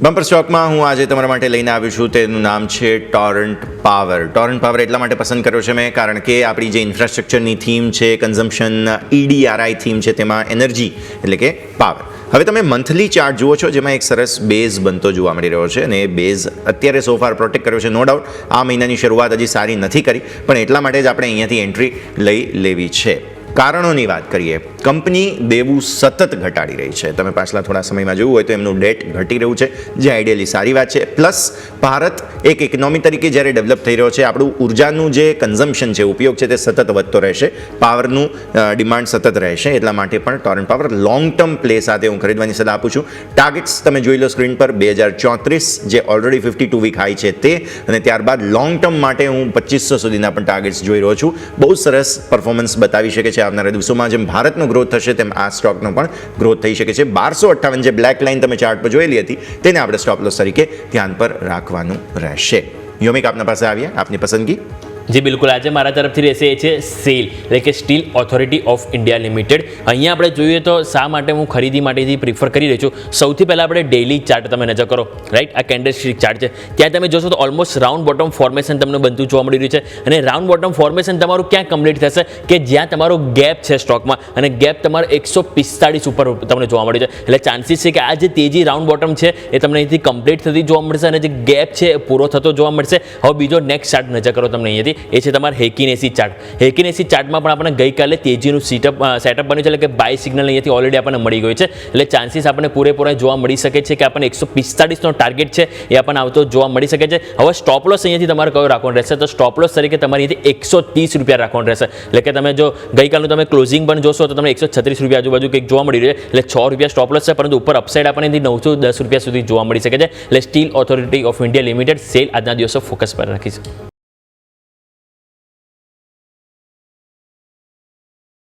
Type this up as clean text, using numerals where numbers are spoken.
Bumper સ્ટોકમાં હું આજે તમારા માટે લઈને આવ્યો છું. તેનું નામ છે ટોરન્ટ પાવર. ટોરન્ટ પાવર એટલા માટે પસંદ કર્યો છે મેં કારણ કે આપણી જે ઇન્ફ્રાસ્ટ્રક્ચરની થીમ છે, કન્ઝમ્પશન EDRI થીમ છે, તેમાં એનર્જી એટલે કે પાવર. હવે તમે મંથલી ચાર્ટ જુઓ છો જેમાં એક સરસ બેઝ બનતો જોવા મળી રહ્યો છે અને એ બેઝ અત્યારે સોફાર પ્રોટેક્ટ કર્યો છે. નો ડાઉટ આ મહિનાની શરૂઆત હજી સારી નથી કરી, પણ એટલા માટે જ આપણે અહીંયાથી એન્ટ્રી લઈ લેવી છે. કારણોની વાત કરીએ, કંપની દેવું સતત ઘટાડી રહી છે. તમે પાછલા થોડા સમયમાં જોયું હોય તો એમનું ડેટ ઘટી રહ્યું છે, જે આઈડિયલી સારી વાત છે. પ્લસ ભારત એક ઇકોનોમી તરીકે જ્યારે ડેવલપ થઈ રહ્યો છે, આપણું ઉર્જાનું જે કન્ઝમ્પશન છે, ઉપયોગ છે, તે સતત વધતો રહેશે, પાવરનું ડિમાન્ડ સતત રહેશે. એટલા માટે પણ Torrent power long term play સાથે હું ખરીદવાની સલાહ આપું છું. ટાર્ગેટ્સ તમે જોઈ લો સ્ક્રીન પર, 2034 જે ઓલરેડી 52 વીક હાઈ છે તે, અને ત્યારબાદ લોંગ ટર્મ માટે હું 2500 સુધીના પણ ટાર્ગેટ્સ જોઈ રહ્યો છું. બહુ સરસ પરફોર્મન્સ બતાવી શકે છે આવનારા દિવસોમાં. જેમ ભારતનો ગ્રોથ થશે તેમ આ સ્ટોકનો પણ ગ્રોથ થઈ શકે છે. 1258 જે બ્લેક લાઇન તમે ચાર્ટ પર જોયેલી હતી તેને આપણે સ્ટોપ લોસ તરીકે ધ્યાન પર રાખવાનું રહેશે. યોમિક, આપના પાસે આવીએ, આપની પસંદગી. જી બિલકુલ, આજે મારા તરફથી રહેશે એ છે સેલ એટલે કે steel authority of India limited. અહીંયા આપણે જોઈએ તો શા માટે હું ખરીદી માટેથી પ્રિફર કરી રહી છું. સૌથી પહેલાં આપણે ડેઇલી ચાર્ટ તમે નજર કરો, રાઈટ. આ કેન્ડલસ્ટિક ચાર્ટ છે, ત્યાં તમે જોશો તો ઓલમોસ્ટ રાઉન્ડ બોટમ ફોર્મેશન તમને બનતું જોવા મળી રહ્યું છે. અને રાઉન્ડ બોટમ ફોર્મેશન તમારું ક્યાં કમ્પ્લીટ થશે કે જ્યાં તમારો ગેપ છે સ્ટોકમાં, અને ગેપ તમારો 145 ઉપર તમને જોવા મળ્યું છે. એટલે ચાન્સીસ છે કે આ જે તેજી રાઉન્ડ બોટમ છે એ તમને અહીંથી કમ્પ્લીટ થતી જોવા મળશે અને જે ગેપ છે એ પૂરો થતો જોવા મળશે. હવે બીજો નેક્સ્ટ ચાર્ટ નજર કરો તમને અહીંયાથી, એ છે તમારા હેકિન એસી ચાર્ટ. હેકિન એસી ચાર્ટમાં પણ આપણને ગઈકાલે તેજીનું સેટઅપ બન્યું છે, એટલે કે બાય સિગ્નલ અહીંયાથી ઓલરેડી આપણને મળી ગયું છે. એટલે ચાન્સીસ આપણને પૂરેપૂરા જોવા મળી શકે છે કે આપણને 145નો ટાર્ગેટ છે એ આપણને આવતો જોવા મળી શકે છે. હવે સ્ટોપ લોસ અહીંયાથી તમારે કયો રાખવાનો રહેશે, તો સ્ટોપ લોસ તરીકે તમારે અહીંયાથી 130 રૂપિયા રાખવાનો રહેશે. એટલે કે તમે જો ગઈકાલનું તમે ક્લોઝિંગ પણ જોશો તો તમને 136 રૂપિયા આજુબાજુ કંઈક જોવા મળી રહ્યું છે. એટલે 6 રૂપિયા સ્ટોપ લોસ છે, પરંતુ ઉપર અપસાઇડ આપણને 910 રૂપિયા સુધી જોવા મળી શકે છે. એટલે steel authority of India limited cell આજના દિવસો ફોકસ પર રાખીશું.